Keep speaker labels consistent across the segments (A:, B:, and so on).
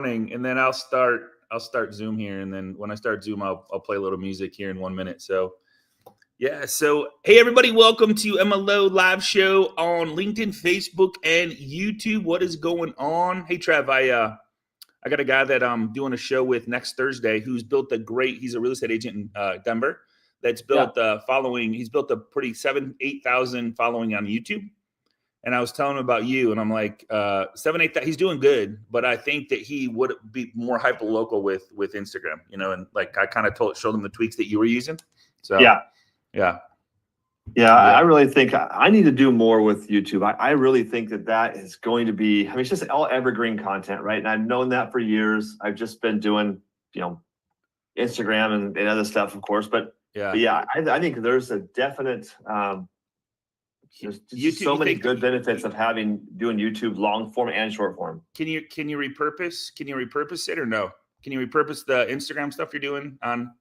A: And then I'll start Zoom here, and then when I start Zoom, I'll play a little music here in 1 minute. So yeah, so hey everybody, welcome to MLO Live Show on LinkedIn, Facebook, and YouTube. What is going on? Hey Trav, I got a guy that I'm doing a show with next Thursday who's built he's a real estate agent in Denver that's built following. He's built a pretty 8,000 following on YouTube. And I was telling him about you, and I'm like, 8,000. He's doing good, but I think that he would be more hyper local with Instagram, and like I kind of showed him the tweaks that you were using. So yeah.
B: I really think I need to do more with YouTube. I really think that is going to be, it's just all evergreen content, right? And I've known that for years. I've just been doing, Instagram and other stuff, of course. But I think there's a definite, there's YouTube, so many good benefits of doing YouTube long form and short form.
A: Can you repurpose it or no? Can you repurpose the Instagram stuff you're doing on?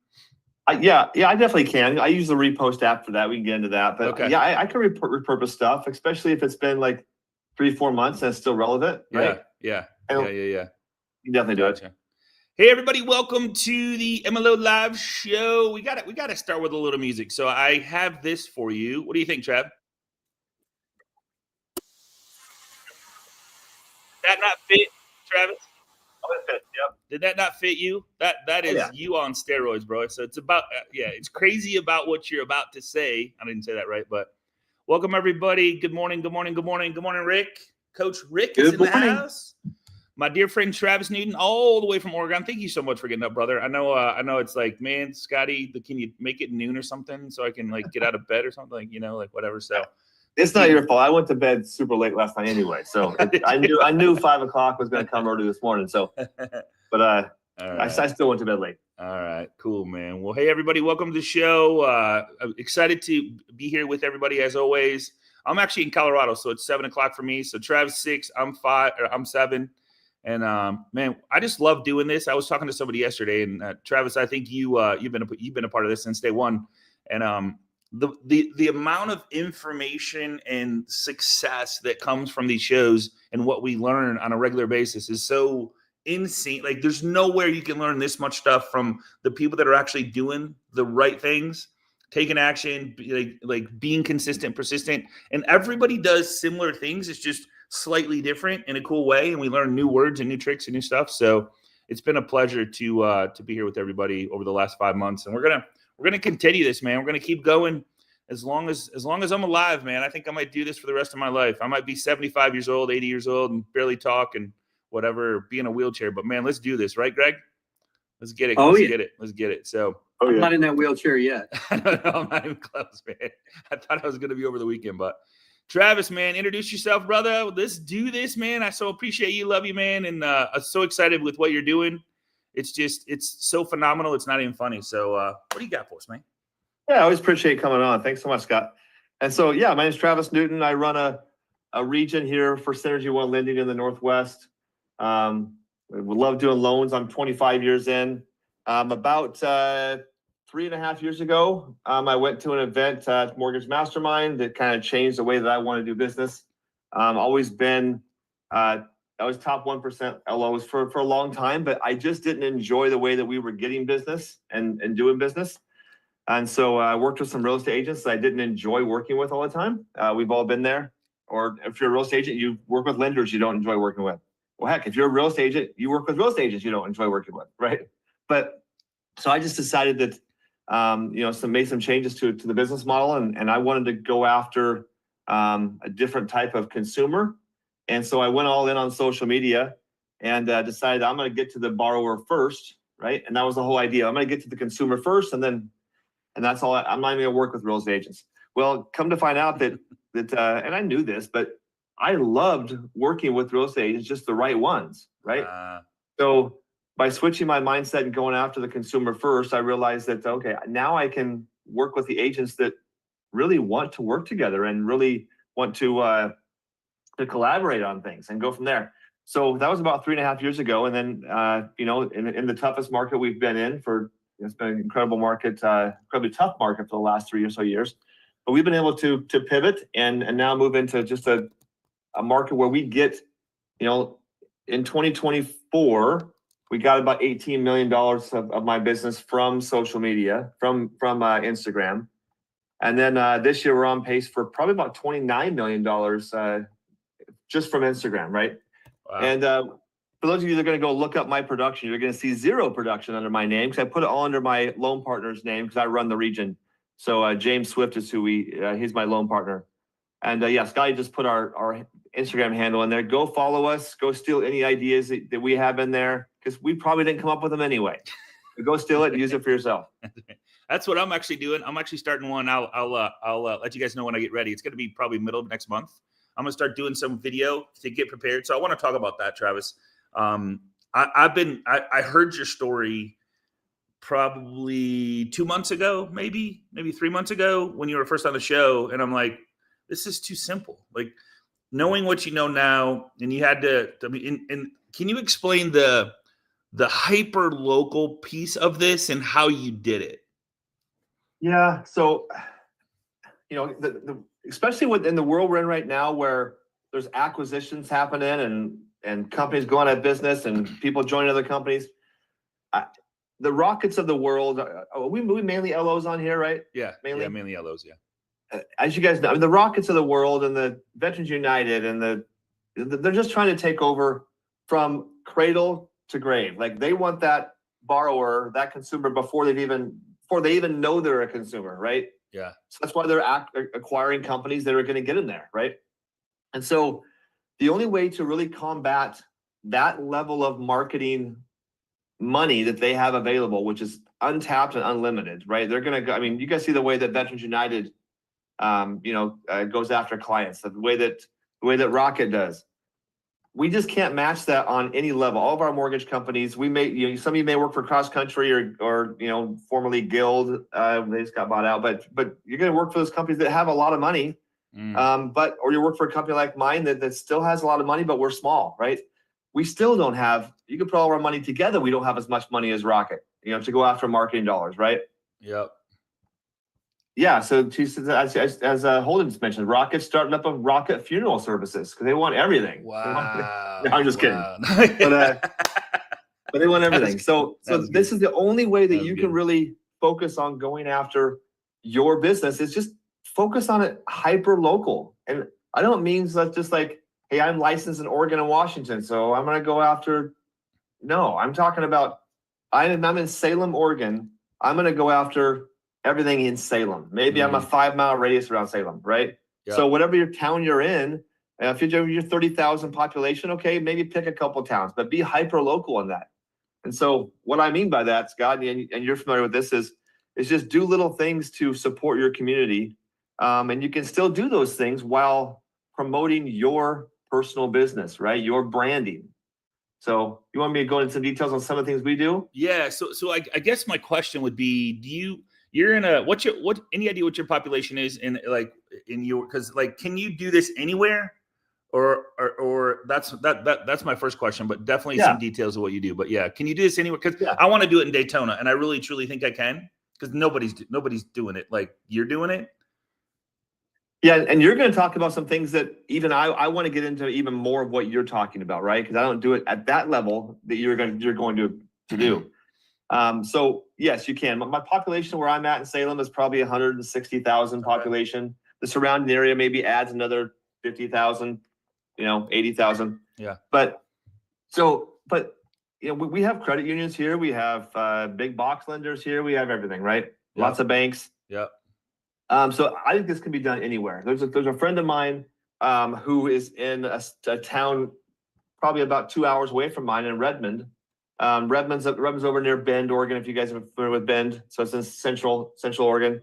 B: I definitely can. I use the repost app for that. We can get into that. But I can repurpose stuff, especially if it's been like 3-4 months and it's still relevant. Right?
A: Yeah.
B: You can definitely do it.
A: Hey everybody, welcome to the MLO Live Show. We got to start with a little music. So I have this for you. What do you think, Trav? Did that not fit, Travis?
B: Oh, it fit. Yep.
A: Did that not fit you? That is you on steroids, bro. So it's about it's crazy about what you're about to say. I didn't say that right, but welcome everybody. Good morning, Rick. Coach Rick is in the house. My dear friend Travis Newton, all the way from Oregon. Thank you so much for getting up, brother. I know it's like, man, Scotty, can you make it noon or something so I can like get out of bed or something, like whatever. So
B: it's not your fault. I went to bed super late last night anyway, so I knew 5 o'clock was going to come early this morning. So, but I still went to bed late.
A: All right, cool, man. Well, hey everybody, welcome to the show. I'm excited to be here with everybody as always. I'm actually in Colorado, so it's 7 o'clock for me. So Travis 6, I'm 5, or I'm 7. And man, I just love doing this. I was talking to somebody yesterday, and Travis, I think you've been a part of this since day one. And the amount of information and success that comes from these shows and what we learn on a regular basis is so insane. Like there's nowhere you can learn this much stuff from the people that are actually doing the right things, taking action, like being consistent, persistent, and everybody does similar things. It's just slightly different in a cool way, and we learn new words and new tricks and new stuff. So it's been a pleasure to be here with everybody over the last 5 months, and we're gonna continue this, man. We're gonna keep going as long as I'm alive, man. I think I might do this for the rest of my life. I might be 75 years old, 80 years old, and barely talk and whatever, be in a wheelchair. But man, let's do this, right, Greg? Let's get it. Let's get it. So
C: I'm not in that wheelchair yet.
A: I'm not even close, man. I thought I was gonna be over the weekend, but. Travis, man, introduce yourself, brother. Let's do this, man. I so appreciate you. Love you, man. And I'm so excited with what you're doing. It's so phenomenal. It's not even funny. So what do you got for us, man?
B: Yeah, I always appreciate coming on. Thanks so much, Scott. And so, my name is Travis Newton. I run a region here for Synergy One Lending in the Northwest. We love doing loans. I'm 25 years in. About 3.5 years ago, I went to an event at Mortgage Mastermind that kind of changed the way that I want to do business. Always been, I was top 1% LOs for a long time, but I just didn't enjoy the way that we were getting business and doing business. And so I worked with some real estate agents that I didn't enjoy working with all the time. We've all been there. Or if you're a real estate agent, you work with lenders you don't enjoy working with. Well, heck, if you're a real estate agent, you work with real estate agents you don't enjoy working with, right? But so I just decided that made some changes to the business model, and I wanted to go after a different type of consumer. And so I went all in on social media and decided I'm going to get to the borrower first, right? And that was the whole idea. I'm going to get to the consumer first, and that's all. I'm not even going to work with real estate agents. Well, come to find out that and I knew this, but I loved working with real estate agents, just the right ones, right? So by switching my mindset and going after the consumer first, I realized that, okay, now I can work with the agents that really want to work together and really want to collaborate on things and go from there. So that was about 3.5 years ago. And then, in the toughest market we've been in it's been an incredible market, incredibly tough market for the last 3 or so years. But we've been able to pivot and now move into just a market where we get, in 2020, 2024, we got about $18 million of my business from social media, from Instagram. And then this year we're on pace for probably about $29 million just from Instagram, right?
A: Wow.
B: And for those of you that are going to go look up my production, you're going to see zero production under my name because I put it all under my loan partner's name because I run the region. So James Swift is who he's my loan partner. And yeah, Scotty just put our Instagram handle in there. Go follow us. Go steal any ideas that we have in there because we probably didn't come up with them anyway. So go steal it and use it for yourself.
A: That's what I'm actually doing. I'm actually starting one. I'll let you guys know when I get ready. It's going to be probably middle of next month. I'm going to start doing some video to get prepared. So I want to talk about that, Travis. I heard your story probably 2 months ago, maybe 3 months ago when you were first on the show. And I'm like, this is too simple. Like knowing what you know now, and you had to and can you explain the hyper local piece of this and how you did it?
B: Yeah. So, especially within the world we're in right now, where there's acquisitions happening and companies going out of business and people joining other companies. The Rockets of the world, we mainly LOs on here, right?
A: Yeah,
B: mainly
A: LOs. Yeah.
B: As you guys know, the Rockets of the world and the Veterans United and they're just trying to take over from cradle to grave. Like they want that borrower, that consumer before they even know they're a consumer, right?
A: Yeah.
B: So that's why they're acquiring companies that are going to get in there, right? And so the only way to really combat that level of marketing money that they have available, which is untapped and unlimited, right? They're going to go, I mean, you guys see the way that Veterans United goes after clients, the way that Rocket does. We just can't match that on any level. All of our mortgage companies, we may, some of you may work for Cross Country or formerly Guild. They just got bought out, but you're going to work for those companies that have a lot of money. Or you work for a company like mine that still has a lot of money, but we're small, right? We still don't have, you could put all our money together. We don't have as much money as Rocket, to go after marketing dollars, right?
A: Yep.
B: Yeah, so as Holden's mentioned, Rocket's starting up a Rocket funeral services because they want everything.
A: Wow.
B: No, I'm just kidding. But they want everything. So this is the only way that you can really focus on going after your business is just focus on it hyper local. And I don't mean that's just like, hey, I'm licensed in Oregon and Washington, so I'm going to go after. No, I'm talking about I'm in Salem, Oregon. I'm going to go after everything in Salem. Maybe I'm a 5-mile radius around Salem, right? Yep. So whatever your town you're in, if you're 30,000 population, okay, maybe pick a couple towns, but be hyper local in that. And so what I mean by that, Scott, and you're familiar with this, is just do little things to support your community. And you can still do those things while promoting your personal business, right? Your branding. So you want me to go into some details on some of the things we do?
A: Yeah. So I guess my question would be, you're in any idea what your population is because can you do this anywhere or that's my first question, but definitely some details of what you do. But yeah, can you do this anywhere? Because I want to do it in Daytona and I really truly think I can because nobody's doing it like you're doing it.
B: Yeah, and you're going to talk about some things that even I want to get into even more of what you're talking about, right? Because I don't do it at that level that you're going to do. So yes, you can. My population where I'm at in Salem is probably 160,000 population. Okay. The surrounding area maybe adds another 50,000, 80,000.
A: Yeah.
B: But we have credit unions here. We have big box lenders here. We have everything, right? Yep. Lots of banks.
A: Yeah.
B: So I think this can be done anywhere. There's a friend of mine who is in a town probably about 2 hours away from mine in Redmond. Redmond's over near Bend, Oregon, if you guys are familiar with Bend. So it's in central Oregon.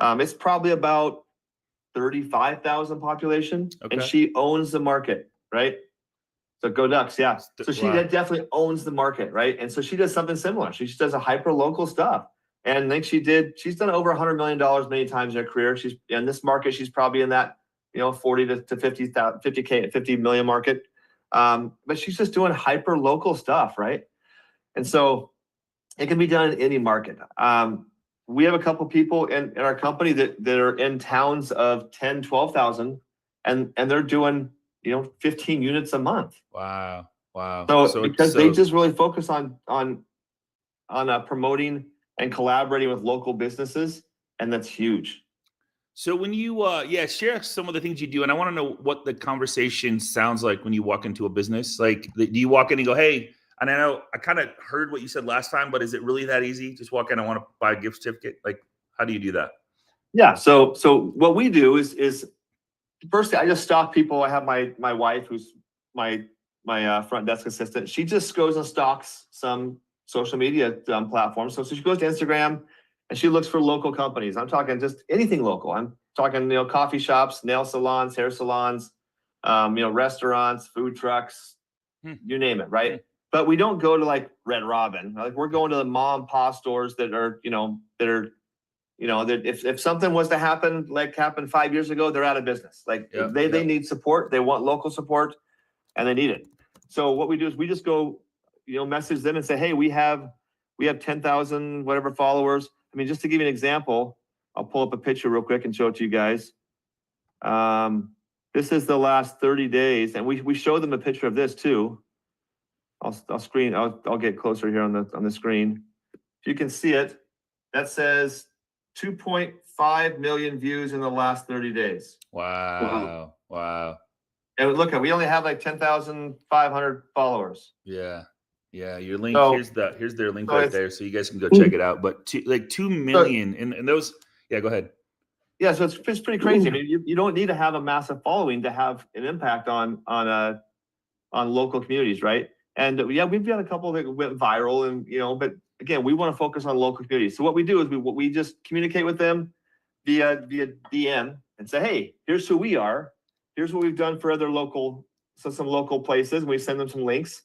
B: It's probably about 35,000 population. Okay. And she owns the market, right? So go Ducks, yeah. So she definitely owns the market, right? And so she does something similar. She just does a hyper local stuff. And I think she's done over $100 million many times in her career. She's in this market. She's probably in that, 40 to 50 million market. But she's just doing hyper local stuff, right? And so it can be done in any market. We have a couple people in our company that are in towns of 10, 12,000 and they're doing, 15 units a month.
A: Wow. Wow.
B: So because they just really focus on promoting and collaborating with local businesses, and that's huge.
A: So when you share some of the things you do, and I want to know what the conversation sounds like when you walk into a business. Like, do you walk in and go, "Hey," and I know I kind of heard what you said last time, but is it really that easy? Just walk in, I want to buy a gift certificate. Like, how do you do that?
B: Yeah. So what we do is firstly, I just stalk people. I have my wife, who's my front desk assistant. She just goes and stalks some social media platforms. So she goes to Instagram and she looks for local companies. I'm talking just anything local. I'm talking, coffee shops, nail salons, hair salons, restaurants, food trucks, you name it, right? But we don't go to like Red Robin. Like, we're going to the mom and pop stores that are that if something was to happen, like happened 5 years ago, they're out of business. Like, they need support. They want local support, and they need it. So what we do is we just go, message them and say, hey, we have 10,000 whatever followers. I mean, just to give you an example, I'll pull up a picture real quick and show it to you guys. This is the last 30 days, and we show them a picture of this too. I'll get closer here on the screen. If you can see it, that says 2.5 million views in the last 30 days.
A: Wow.
B: And look, we only have like 10,500 followers.
A: Yeah. Your link,
B: So,
A: here's their link right there, so you guys can go check it out. But 2 million, and those, go ahead.
B: Yeah, so it's pretty crazy. I mean, you don't need to have a massive following to have an impact on local communities, right? And we've got a couple that went viral, and but again, we want to focus on local communities. So what we do is we just communicate with them via DM and say, hey, here's who we are. Here's what we've done for other some local places. And we send them some links.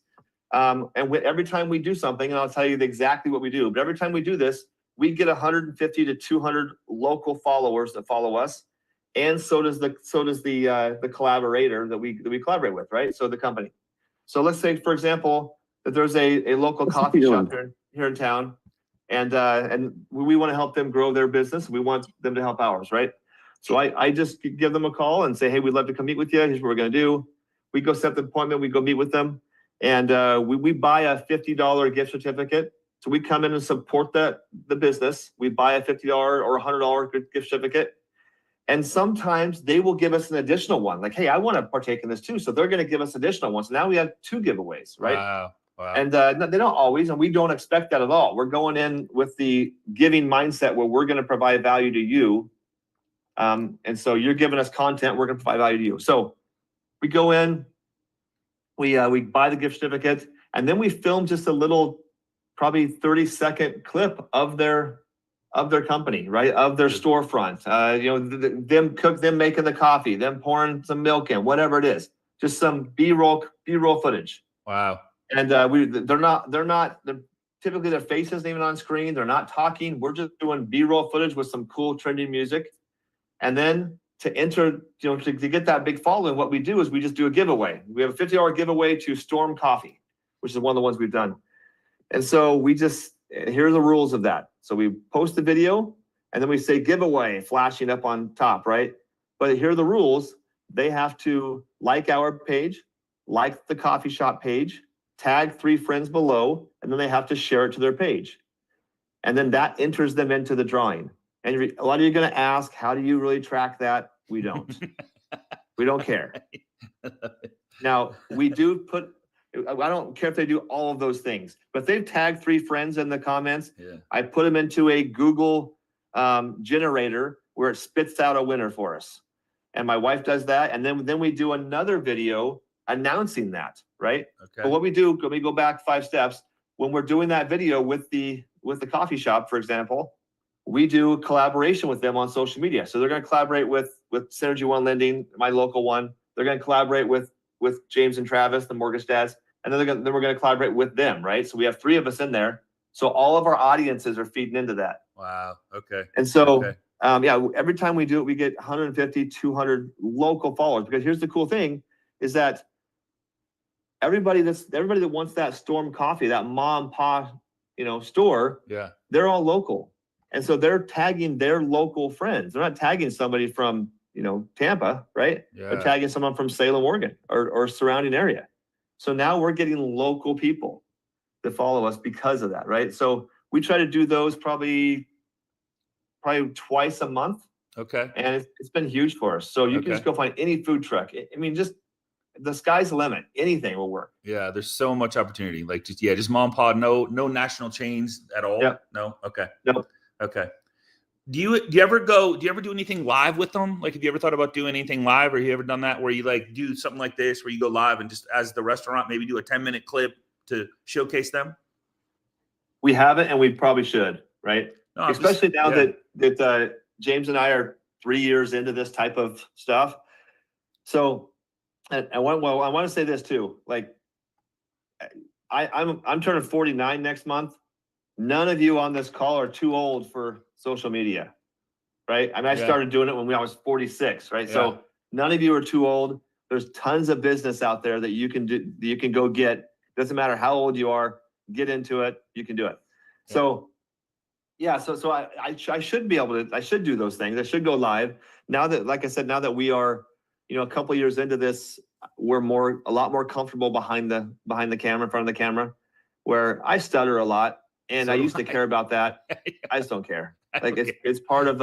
B: And every time we do something, and I'll tell you exactly what we do, but every time we do this, we get 150 to 200 local followers that follow us. And so does the collaborator that we collaborate with, right? So the company. So let's say, for example, that there's a local coffee shop here in town, and we want to help them grow their business. We want them to help ours, right? So I just give them a call and say, hey, we'd love to come meet with you. Here's what we're going to do. We go set the appointment. We go meet with them, and we buy a $50 gift certificate. So we come in and support the business. We buy a $50 or $100 gift certificate. And sometimes they will give us an additional one. Like, hey, I want to partake in this too. So they're going to give us additional ones. So now we have 2 giveaways, right?
A: Wow.
B: And they don't always, and we don't expect that at all. We're going in with the giving mindset where we're going to provide value to you. And so you're giving us content, we're going to provide value to you. So we go in, we buy the gift certificate, and then we film just a little, probably 30-second clip of their company, right? Of their storefront, them making the coffee, them pouring some milk in, whatever it is, just some B-roll footage.
A: Wow.
B: And typically their face isn't even on screen. They're not talking. We're just doing B-roll footage with some cool trending music. And then to enter, to get that big following, what we do is we just do a giveaway. We have a $50 giveaway to Storm Coffee, which is one of the ones we've done. And so here are the rules of that. So we post the video, and then we say giveaway flashing up on top, right? But here are the rules. They have to like our page, like the coffee shop page, tag 3 friends below, and then they have to share it to their page. And then that enters them into the drawing. And a lot of you are going to ask, how do you really track that? We don't. We don't care. Now, we do I don't care if they do all of those things, but if they've tagged 3 friends in the comments, I put them into a Google generator where it spits out a winner for us. And my wife does that. And then we do another video announcing that, right?
A: Okay.
B: But what we do, let me go back 5 steps. When we're doing that video with the coffee shop, for example, we do collaboration with them on social media. So they're going to collaborate with Synergy One Lending, my local one. They're going to collaborate with James and Travis, the mortgage dads, and then we're going to collaborate with them, right? So we have 3 of us in there. So all of our audiences are feeding into that.
A: Wow. Okay.
B: And so, every time we do it, we get 150, 200 local followers. Because here's the cool thing is that everybody that wants that Storm Coffee, that mom and pop, store, they're all local. And so they're tagging their local friends. They're not tagging somebody from, Tampa, right? They're tagging someone from Salem, Oregon, or surrounding area. So now we're getting local people to follow us because of that, right? So we try to do those probably twice a month,
A: Okay.
B: and it's been huge for us. So you can just go find any food truck. I mean, just the sky's the limit. Anything will work.
A: Yeah, there's so much opportunity. Like just mom and pop, no national chains at all.
B: Yep.
A: No. Okay.
B: Nope.
A: Okay. Do you ever do anything live with them? Like, have you ever thought about doing anything live, or have you ever done that where you like do something like this where you go live and just as the restaurant maybe do a 10-minute clip to showcase them?
B: We haven't, and we probably should, right?
A: No, I'm
B: Especially
A: just-
B: now
A: yeah.
B: that James and I are 3 years into this type of stuff. So, and I want to say this too. Like, I'm turning 49 next month. None of you on this call are too old for social media, right? I mean, I
A: Yeah.
B: started doing it when I was 46, right?
A: Yeah.
B: So none of you are too old. There's tons of business out there that you can do, that you can go get. Doesn't matter how old you are, get into it. You can do it.
A: Yeah.
B: So, yeah. So I should be able to. I should do those things. I should go live now that, like I said, now that we are, a couple of years into this, we're a lot more comfortable behind the camera, in front of the camera, where I stutter a lot. And
A: So
B: I
A: do
B: used to
A: I.
B: care about that. I just don't care.
A: I
B: Like
A: don't
B: it's part of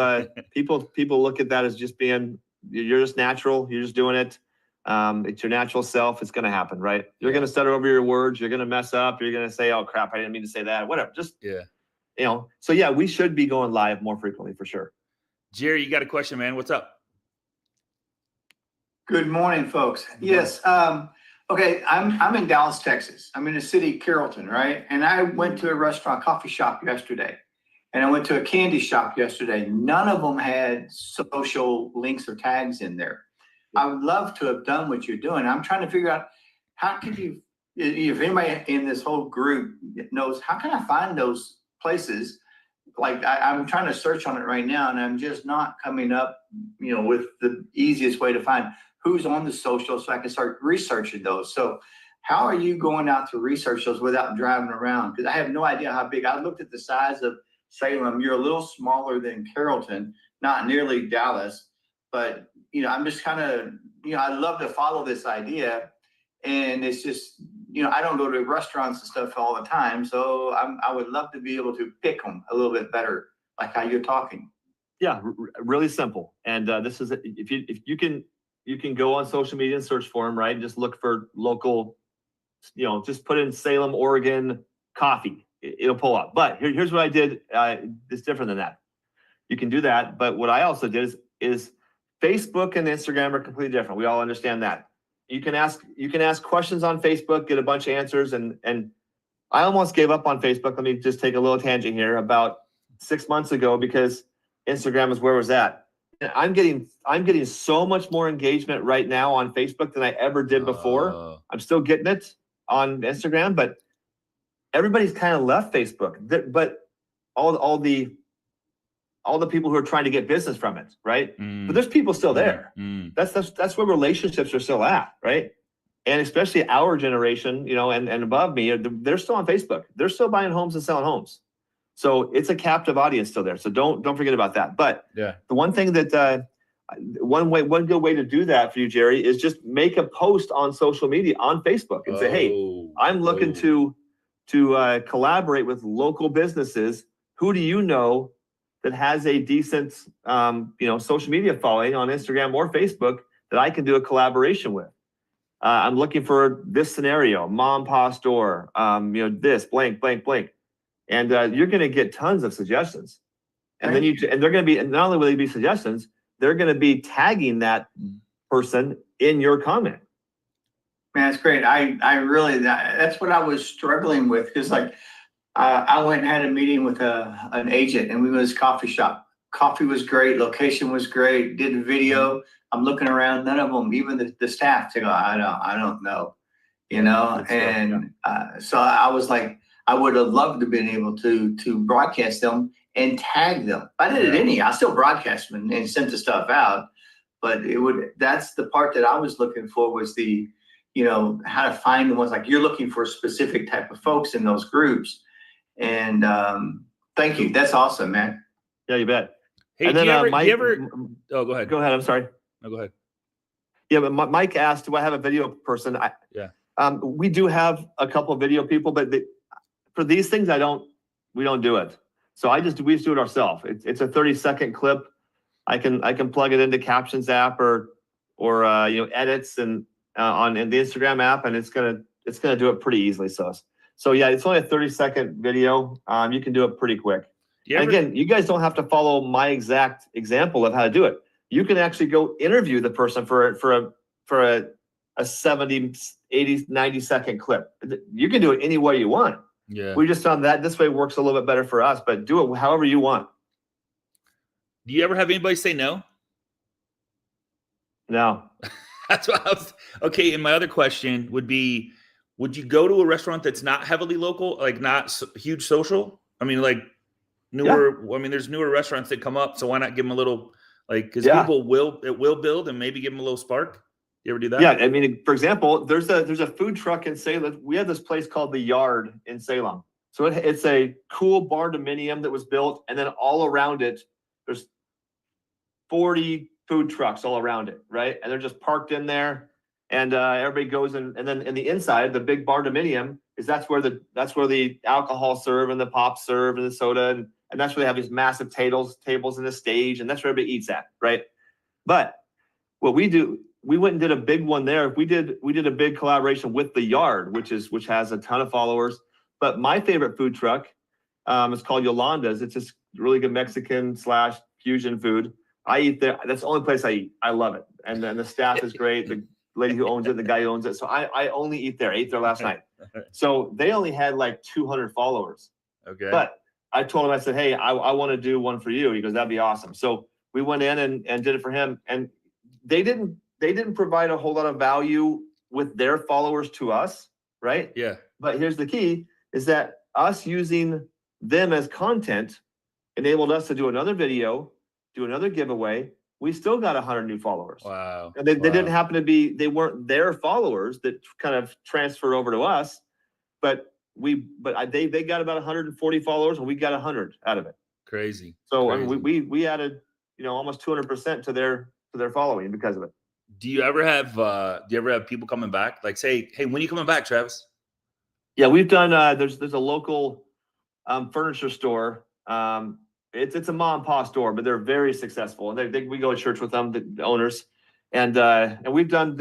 B: people look at that as just being, you're just natural. You're just doing it. It's your natural self. It's going to happen, right? You're going to stutter over your words. You're going to mess up. You're going to say, oh crap, I didn't mean to say that. Whatever. Just, so yeah, we should be going live more frequently for sure.
A: Jerry, you got a question, man? What's up?
D: Good morning, folks. Yes. Okay. I'm in Dallas, Texas. I'm in the city, Carrollton, right? And I went to a restaurant, coffee shop yesterday, and I went to a candy shop yesterday. None of them had social links or tags in there. I would love to have done what you're doing. I'm trying to figure out how could you, if anybody in this whole group knows, how can I find those places? Like I'm trying to search on it right now, and I'm just not coming up, with the easiest way to find who's on the social so I can start researching those. So how are you going out to research those without driving around? Because I have no idea how big. I looked at the size of Salem. You're a little smaller than Carrollton, not nearly Dallas, but I'm just kind of, I'd love to follow this idea. And it's just, I don't go to restaurants and stuff all the time. So I would love to be able to pick them a little bit better, like how you're talking.
B: Yeah, really simple. And this is, if you can go on social media and search for them, right? Just look for local, just put in Salem, Oregon coffee. It'll pull up. But here's what I did. It's different than that. You can do that. But what I also did is Facebook and Instagram are completely different. We all understand that. You can ask questions on Facebook, get a bunch of answers. And I almost gave up on Facebook. Let me just take a little tangent here. About 6 months ago, because Instagram is where it was at. I'm getting so much more engagement right now on Facebook than I ever did before. I'm still getting it on Instagram, but everybody's kind of left Facebook. But all the people who are trying to get business from it, right? But there's people still there. That's where relationships are still at, right? And especially our generation, and above me, they're still on Facebook. They're still buying homes and selling homes. So it's a captive audience still there. So don't forget about that. But the one thing that one good way to do that for you, Jerry, is just make a post on social media on Facebook and say, hey, I'm looking to collaborate with local businesses. Who do you know that has a decent social media following on Instagram or Facebook that I can do a collaboration with? I'm looking for this scenario, mom, pa store, this blank, blank, blank. And you're going to get tons of suggestions, and then they're going to be, not only will they be suggestions, they're going to be tagging that person in your comment.
D: Man, that's great. I really, that's what I was struggling with. Cause I went and had a meeting with an agent, and we went to this coffee shop. Coffee was great. Location was great. Did a video. I'm looking around. None of them, even the staff, to go, I don't know, and so I was like, I would have loved to have been able to broadcast them and tag them. I did it I still broadcast them and sent the stuff out, but that's the part that I was looking for, was the, how to find the ones, like you're looking for a specific type of folks in those groups. And thank you. That's awesome, man.
B: Yeah, you bet.
A: Hey,
B: and then,
A: do you ever? Oh, go ahead.
B: Go ahead. I'm sorry.
A: No, go ahead.
B: Yeah, but Mike asked, do I have a video person? We do have a couple of video people, but for these things, we don't do it. So we just do it ourselves. It's a 30-second clip. I can plug it into Captions app or edits and in the Instagram app, and it's gonna do it pretty easily. So yeah, it's only a 30-second video. You can do it pretty quick. Again, you guys don't have to follow my exact example of how to do it. You can actually go interview the person for a 70, 80, 90-second clip. You can do it any way you want.
A: Yeah.
B: We just found that this way works a little bit better for us, but do it however you want.
A: Do you ever have anybody say no?
B: No.
A: That's what I was. Okay. And my other question would be, would you go to a restaurant that's not heavily local, like not huge social? I mean, like newer, I mean, there's newer restaurants that come up. So why not give them a little, like, because people will build and maybe give them a little spark. You ever do that?
B: Yeah. I mean, for example, there's a food truck in Salem. We have this place called The Yard in Salem. So it's a cool barn-dominium that was built. And then all around it, there's 40 food trucks all around it. Right. And they're just parked in there. And everybody goes and then in the inside, the big barn-dominium is that's where the alcohol serve and the pop serve and the soda. And that's where they have these massive tables in the stage. And that's where everybody eats at. Right. But what we do, we went and did a big one there. We did a big collaboration with The Yard, which has a ton of followers. But my favorite food truck is called Yolanda's. It's just really good Mexican / fusion food. I eat there. That's the only place I eat. I love it. And then the staff is great. The lady who owns it, the guy who owns it. So I only eat there. I ate there last night. So they only had like 200 followers.
A: Okay.
B: But I told him, I said, hey, I want to do one for you. He goes, that'd be awesome. So we went in and did it for him. And they didn't provide a whole lot of value with their followers to us, right?
A: Yeah.
B: But here's the key, is that us using them as content enabled us to do another video, do another giveaway. We still got 100 new followers.
A: Wow.
B: And they didn't happen to be, they weren't their followers that kind of transferred over to us, but they got about 140 followers and we got 100 out of it.
A: Crazy.
B: So
A: Crazy.
B: I mean, we added, almost 200% to their following because of it.
A: Do you ever have people coming back? Like say, hey, when are you coming back, Travis?
B: Yeah, we've done, there's a local furniture store. It's a mom and pop store, but they're very successful. And we go to church with them, the owners. And we've done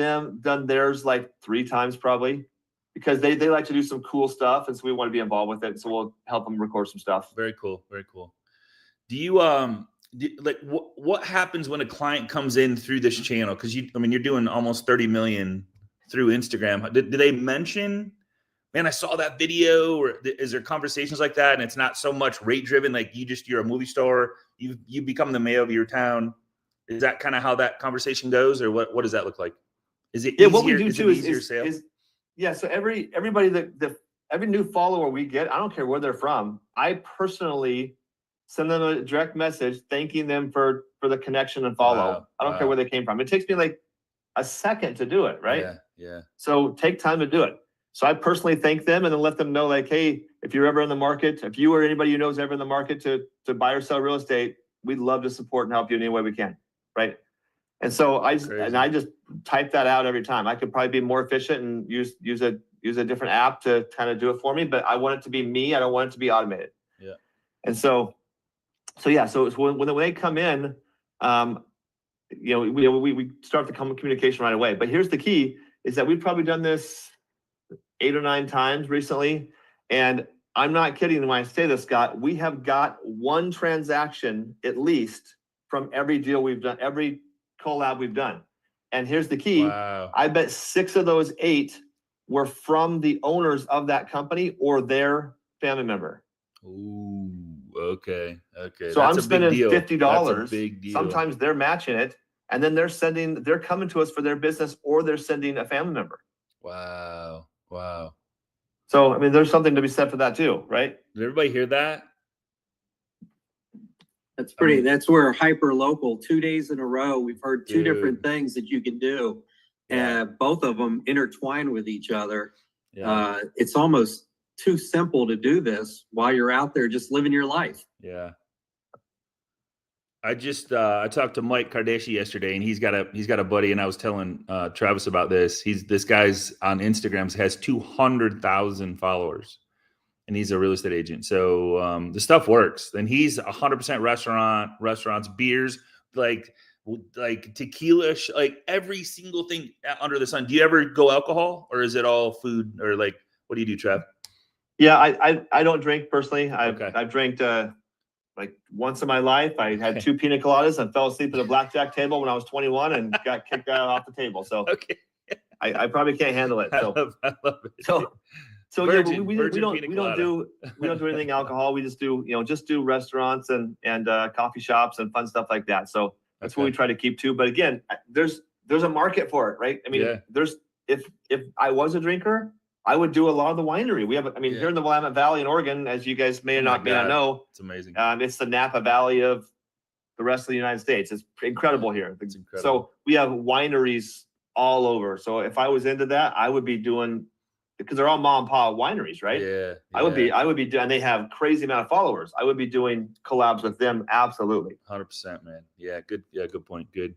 B: theirs like 3 times probably because they like to do some cool stuff. And so we want to be involved with it. So we'll help them record some stuff.
A: Very cool. Very cool. Do you, like what happens when a client comes in through this channel? Cause you're doing almost 30 million through Instagram. Did they mention, man, I saw that video, or is there conversations like that? And it's not so much rate driven. Like you're a movie star, you become the mayor of your town. Is that kind of how that conversation goes? Or what does that look like? Is it easier?
B: What we do too
A: is
B: so everybody every new follower we get, I don't care where they're from. I personally send them a direct message thanking them for the connection and follow.
A: Wow.
B: I don't care where they came from. It takes me like a second to do it, right?
A: Yeah.
B: So take time to do it. So I personally thank them and then let them know, like, hey, if you're ever in the market, if you or anybody you know is ever in the market to buy or sell real estate, we'd love to support and help you in any way we can, right? And so I just type that out every time. I could probably be more efficient and use a different app to kind of do it for me, but I want it to be me. I don't want it to be automated.
A: Yeah.
B: And so it's when they come in, we start the communication right away. But here's the key: is that we've probably done this 8 or 9 times recently, and I'm not kidding when I say this, Scott. We have got 1 transaction at least from every deal we've done, every collab we've done. And here's the key: I bet 6 of those 8 were from the owners of that company or their family member.
A: Ooh. Okay.
B: So I'm spending $50.
A: That's a big deal.
B: Sometimes they're matching it, and then they're coming to us for their business, or they're sending a family member.
A: Wow.
B: So I mean, there's something to be said for that too, right?
A: Did everybody hear that?
C: That's where hyper local 2 days in a row. We've heard 2 different things that you can do, and both of them intertwine with each other.
A: Yeah.
C: It's almost too simple to do this while you're out there just living your life.
A: Yeah. I talked to Mike Kardashian yesterday, and he's got a buddy, and I was telling Travis about this. This guy's on Instagram has 200,000 followers, and he's a real estate agent. So the stuff works. Then he's 100% restaurants, beers, like tequila, like every single thing under the sun. Do you ever go alcohol, or is it all food, or like what do you do, Trav?
B: Yeah, I don't drink personally.
A: Okay.
B: I've drank like once in my life. I had 2 pina coladas and fell asleep at a blackjack table when I was 21 and got kicked out off the table. So
A: Okay.
B: I probably can't handle it. So
A: I love it.
B: so
A: Virgin-
B: yeah, we
A: virgin
B: don't
A: pina
B: we don't
A: colada.
B: do anything alcohol. We just do restaurants and coffee shops and fun stuff like that. So that's what we try to keep to. But again, there's a market for it, right? I mean,
A: Yeah.
B: if I was a drinker, I would do a lot of the winery. We have, I mean,
A: Yeah.
B: here in the Willamette Valley in Oregon, as you guys may
A: Oh
B: or
A: my
B: not
A: God.
B: know,
A: It's amazing.
B: it's the Napa Valley of the rest of the United States. It's incredible here.
A: It's incredible.
B: So we have wineries all over. So if I was into that, I would be doing, because they're all mom and pop wineries, right?
A: Yeah.
B: I would be, and they have crazy amount of followers. I would be doing collabs with them. Absolutely.
A: 100%, man. Yeah, good. Yeah, good point. Good.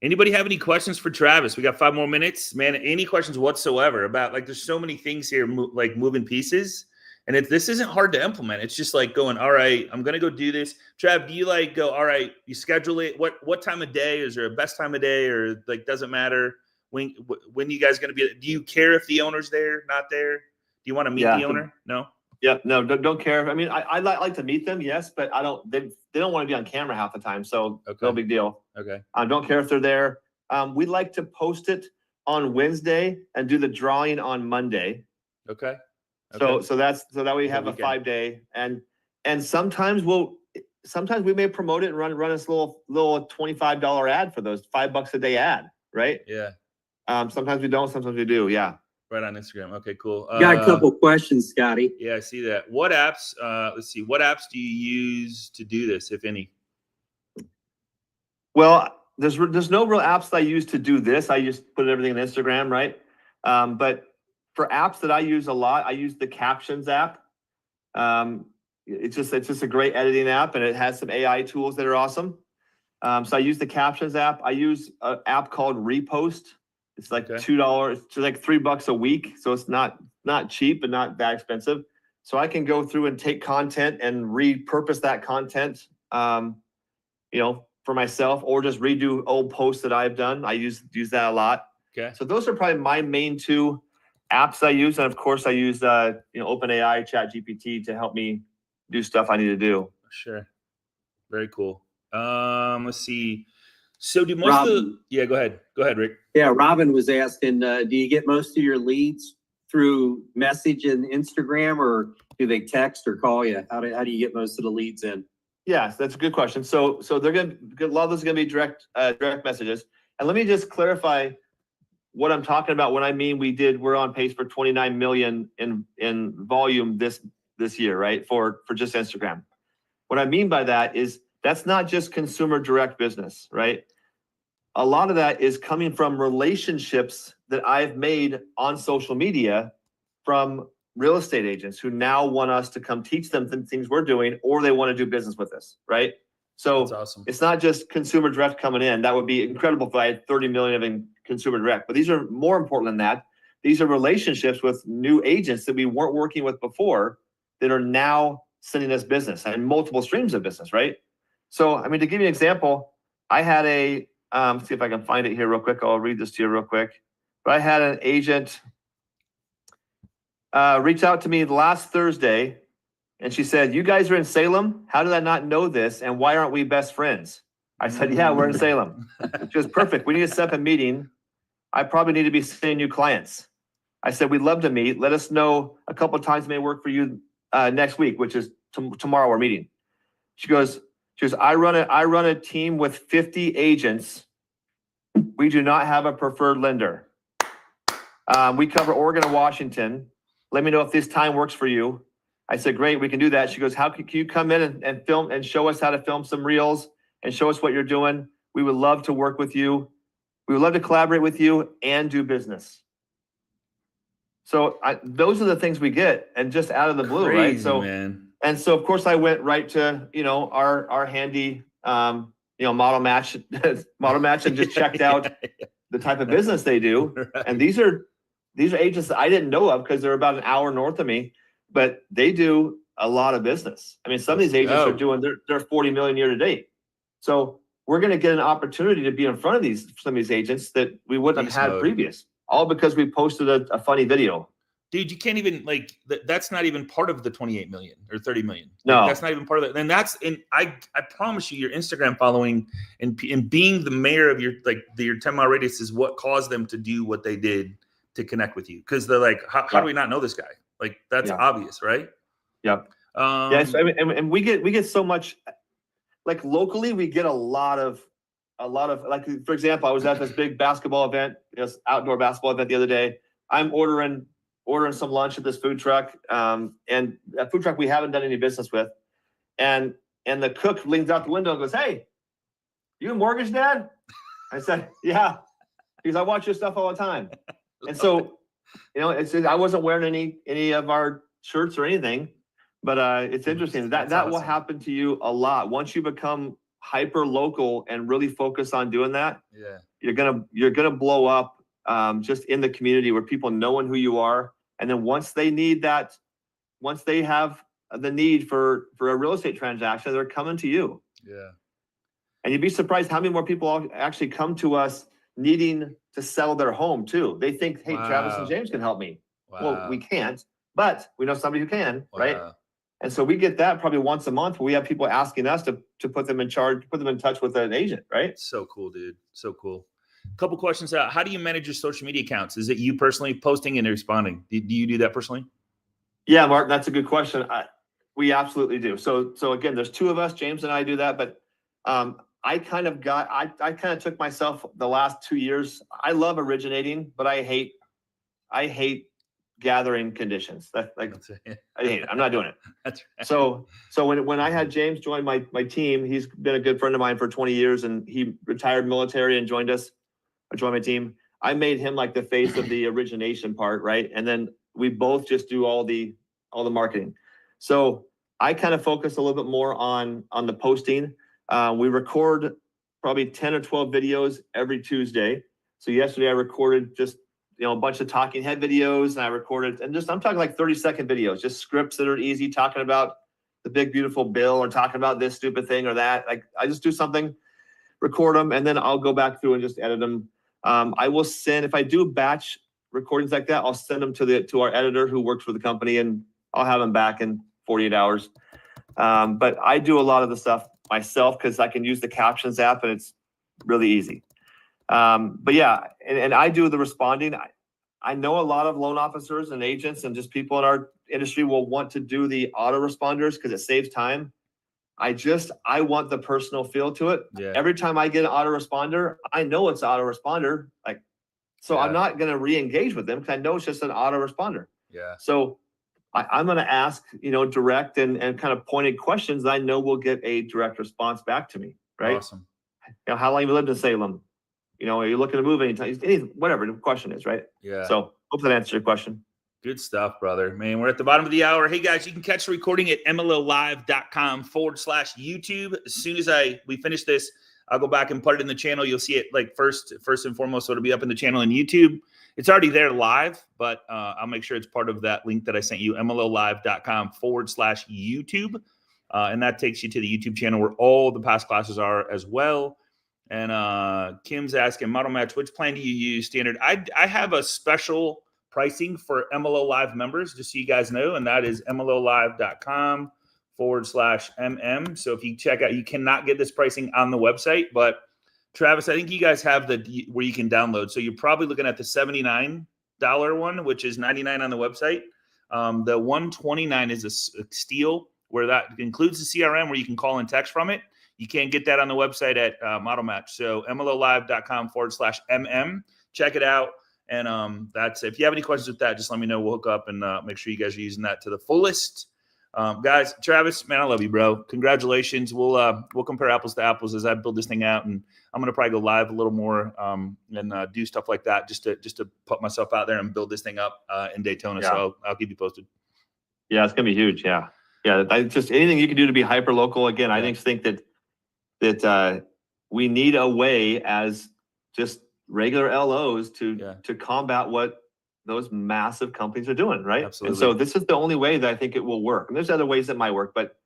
A: Anybody have any questions for Travis? We got 5 more minutes, man. Any questions whatsoever about, like, there's so many things here, like moving pieces, and this isn't hard to implement. It's just like going, all right, I'm gonna go do this. Trav, do you like go, all right, you schedule it? What time of day? Is there a best time of day, or like doesn't matter? When you guys gonna be? Do you care if the owner's there, not there? Do you want to meet the owner? No.
B: Yeah, no, don't care. I mean, I like to meet them, yes, but I don't. They don't want to be on camera half the time, so no big deal.
A: Okay.
B: I don't care if they're there. We like to post it on Wednesday and do the drawing on Monday.
A: Okay.
B: So that way we have a
A: weekend.
B: 5-day, and sometimes we may promote it and run this little $25 ad for those $5 a day ad, right?
A: Yeah.
B: Sometimes we don't, sometimes we do. Yeah.
A: Right on Instagram. Okay, cool.
C: Got a couple questions, Scotty.
A: Yeah, I see that. What apps? Let's see. What apps do you use to do this, if any?
B: Well, there's no real apps that I use to do this. I just put everything in Instagram, right? But for apps that I use a lot, I use the Captions app. It's just a great editing app, and it has some AI tools that are awesome. So I use the Captions app. I use an app called Repost. It's like $2, it's like $3 a week. So it's not cheap, but not that expensive. So I can go through and take content and repurpose that content, for myself, or just redo old posts that I've done. I use that a lot.
A: Okay.
B: So those are probably my main 2 apps I use. And of course I use, OpenAI, ChatGPT to help me do stuff I need to do.
A: Sure. Very cool. Let's see. So do most of the, yeah, go ahead, Rick.
C: Yeah, Robin was asking, do you get most of your leads through message and Instagram, or do they text or call you? How do you get most of the leads in?
B: Yes, that's a good question. So they're gonna, a lot of those are gonna be direct messages. And let me just clarify what I'm talking about when I mean we're on pace for 29 million in volume this year, right? For just Instagram. What I mean by that is that's not just consumer direct business, right? A lot of that is coming from relationships that I've made on social media from real estate agents who now want us to come teach them things we're doing, or they want to do business with us, right? So
A: That's awesome.
B: It's not just consumer direct coming in. That would be incredible if I had 30 million in consumer direct, but these are more important than that. These are relationships with new agents that we weren't working with before that are now sending us business and multiple streams of business, right? So, I mean, to give you an example, I had see if I can find it here real quick. I'll read this to you real quick. But I had an agent reach out to me last Thursday, and she said, "You guys are in Salem? How did I not know this? And why aren't we best friends?" I said, "Yeah, we're in Salem." She goes, "Perfect. We need to set up a meeting. I probably need to be sending you clients." I said, "We'd love to meet. Let us know a couple of times may work for you next week," which is tomorrow we're meeting. She goes, I run a team with 50 agents. We do not have a preferred lender. We cover Oregon and Washington. Let me know if this time works for you. I said, "Great, we can do that." She goes, "How can you come in and film and show us how to film some reels and show us what you're doing? We would love to work with you. We would love to collaborate with you and do business." So those are the things we get, and just out of the blue, right?
A: Crazy,
B: So,
A: man.
B: and so of course I went right to our handy Model Match, and just checked out the type of business they do.
A: Right.
B: And these are agents that I didn't know of because they're about an hour north of me, but they do a lot of business. I mean, some of these agents are doing, they're 40 million year to date. So we're going to get an opportunity to be in front of some of these agents that we wouldn't
A: Beast
B: have had
A: mode.
B: previous, all because we posted a funny video.
A: Dude, you can't even that's not even part of the 28 million or 30 million.
B: No.
A: That's not even part of it. And I promise you, your Instagram following and being the mayor of your 10-mile radius is what caused them to do what they did to connect with you. Cause they're like, how do we not know this guy? Like that's obvious, right?
B: Yep. Yes. I mean, and we get so much, like locally, we get a lot of like, for example, I was at this big basketball event, outdoor basketball event the other day. I'm ordering some lunch at this food truck, and a food truck we haven't done any business with. And the cook leans out the window and goes, "Hey, you a mortgage dad?" I said, "Yeah." Because I watch your stuff all the time. And so, I wasn't wearing any of our shirts or anything, but it's interesting that will
A: awesome.
B: happen to you a lot. Once you become hyper local and really focus on doing that, you're gonna blow up just in the community where people knowing who you are. And then once they have the need for a real estate transaction, they're coming to you.
A: Yeah.
B: And you'd be surprised how many more people actually come to us needing to sell their home too. They think, "Hey, Travis and James can help me."
A: Wow.
B: Well, we can't, but we know somebody who can, right?
A: Wow.
B: And so we get that probably once a month where we have people asking us to put them in charge, put them in touch with an agent, right?
A: So cool, dude. So cool. Couple questions out. How do you manage your social media accounts? Is it you personally posting and responding? Do you do that personally?
B: Yeah, Martin, that's a good question. We absolutely do. So again, there's two of us, James and I do that, but I kind of took myself the last 2 years. I love originating, but I hate gathering conditions. I hate it. I'm not doing it.
A: That's right.
B: So when I had James join my team, he's been a good friend of mine for 20 years, and he retired military and joined my team. I made him like the face of the origination part, right? And then we both just do all the marketing. So I kind of focus a little bit more on the posting. We record probably 10 or 12 videos every Tuesday. So yesterday I recorded just a bunch of talking head videos, and I recorded, and I'm talking like 30-second videos, just scripts that are easy, talking about the big beautiful bill or talking about this stupid thing or that. Like I just do something, record them, and then I'll go back through and just edit them. I will send, if I do batch recordings like that, I'll send them to our editor who works for the company, and I'll have them back in 48 hours. But I do a lot of the stuff myself because I can use the captions app and it's really easy. But yeah, and I do the responding. I know a lot of loan officers and agents and just people in our industry will want to do the autoresponders because it saves time. I want the personal feel to it.
A: Yeah.
B: Every time I get an autoresponder, I know it's an autoresponder. So I'm not going to re-engage with them because I know it's just an autoresponder.
A: Yeah.
B: So I'm going to ask, direct and kind of pointed questions that I know will get a direct response back to me. Right.
A: Awesome.
B: How long have you lived in Salem? Are you looking to move anytime? Whatever the question is, right?
A: Yeah.
B: So hope that answers your question.
A: Good stuff, brother. Man, we're at the bottom of the hour. Hey, guys, you can catch the recording at mlolive.com/YouTube. As soon as we finish this, I'll go back and put it in the channel. You'll see it like first and foremost. So it'll be up in the channel on YouTube. It's already there live, but I'll make sure it's part of that link that I sent you, mlolive.com/YouTube. And that takes you to the YouTube channel where all the past classes are as well. And Kim's asking, Model Match, which plan do you use? Standard. I have a special pricing for MLO Live members, just so you guys know, and that is mlolive.com/MM. So if you check out, you cannot get this pricing on the website, but Travis, I think you guys have where you can download. So you're probably looking at the $79 one, which is $99 on the website. The $129 is a steal, where that includes the CRM where you can call and text from it. You can't get that on the website at Model Match. So mlolive.com/MM. Check it out. And that's if you have any questions with that, just let me know. We'll hook up and make sure you guys are using that to the fullest. Guys, Travis, man, I love you, bro. Congratulations. We'll compare apples to apples as I build this thing out, and I'm gonna probably go live a little more and do stuff like that just to put myself out there and build this thing up in Daytona.
B: Yeah.
A: So I'll keep you posted.
B: Yeah, it's gonna be huge. Yeah. I just anything you can do to be hyper local. Again, I think that that we need a way as just regular LOs to combat what those massive companies are doing, right?
A: Absolutely.
B: And so this is the only way that I think it will work. And there's other ways that might work, but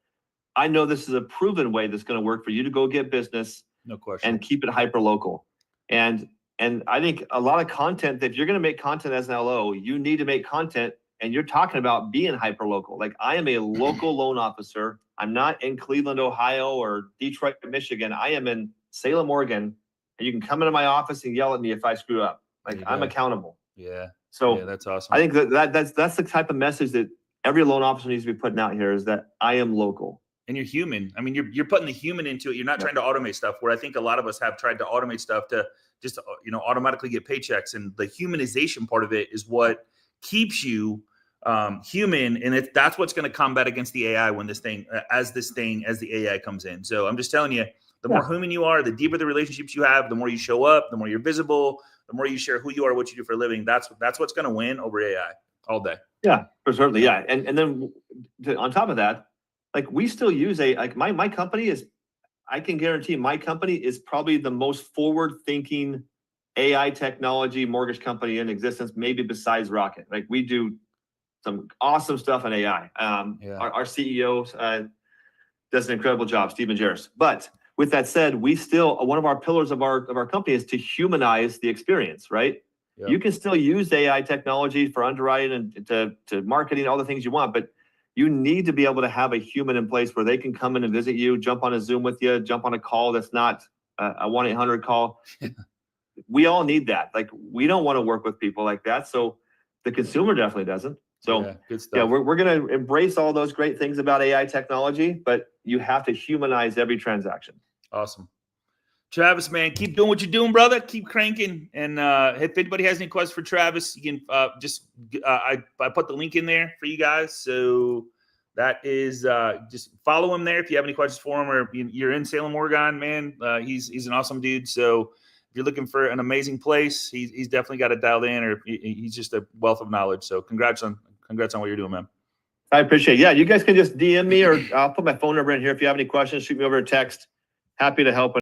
B: I know this is a proven way that's going to work for you to go get business
A: No question.
B: and keep it hyper local. And I think a lot of content, if you're going to make content as an LO, you need to make content, and you're talking about being hyper local. Like, I am a local loan officer. I'm not in Cleveland, Ohio or Detroit, Michigan. I am in Salem, Oregon, and you can come into my office and yell at me if I screw up. Like, I'm accountable.
A: Yeah.
B: So
A: Yeah, that's awesome.
B: I think that's the type of message that every loan officer needs to be putting out here, is that I am local.
A: And you're human. I mean, you're putting the human into it. You're not trying to automate stuff, where I think a lot of us have tried to automate stuff to just, automatically get paychecks. And the humanization part of it is what keeps you human. And that's what's going to combat against the AI when as the AI comes in. So I'm just telling you, the more human you are, the deeper the relationships you have, the more you show up, the more you're visible, the more you share who you are, what you do for a living. That's what's going to win over AI all day.
B: Yeah, for certainly. Yeah. And then on top of that, like, we still use my company is, I can guarantee my company is probably the most forward thinking AI technology mortgage company in existence, maybe besides Rocket. Like, we do some awesome stuff in AI. Our CEO does an incredible job, Stephen Jarris. But with that said, we still, one of our pillars of our company is to humanize the experience, right?
A: Yep.
B: You can still use AI technology for underwriting and to marketing, all the things you want, but you need to be able to have a human in place where they can come in and visit you, jump on a Zoom with you, jump on a call that's not a 1-800 call. We all need that. Like, we don't want to work with people like that. So the consumer definitely doesn't. So
A: good stuff.
B: we're going to embrace all those great things about AI technology, but you have to humanize every transaction.
A: Awesome. Travis, man, keep doing what you're doing, brother. Keep cranking. And if anybody has any questions for Travis, you can I put the link in there for you guys. So that is just follow him there if you have any questions for him, or you're in Salem, Oregon, man. He's an awesome dude. So if you're looking for an amazing place, he's definitely got it dialed in, or he's just a wealth of knowledge. So congrats on what you're doing, man.
B: I appreciate it. Yeah, you guys can just DM me, or I'll put my phone number in here. If you have any questions, shoot me over a text. Happy to help.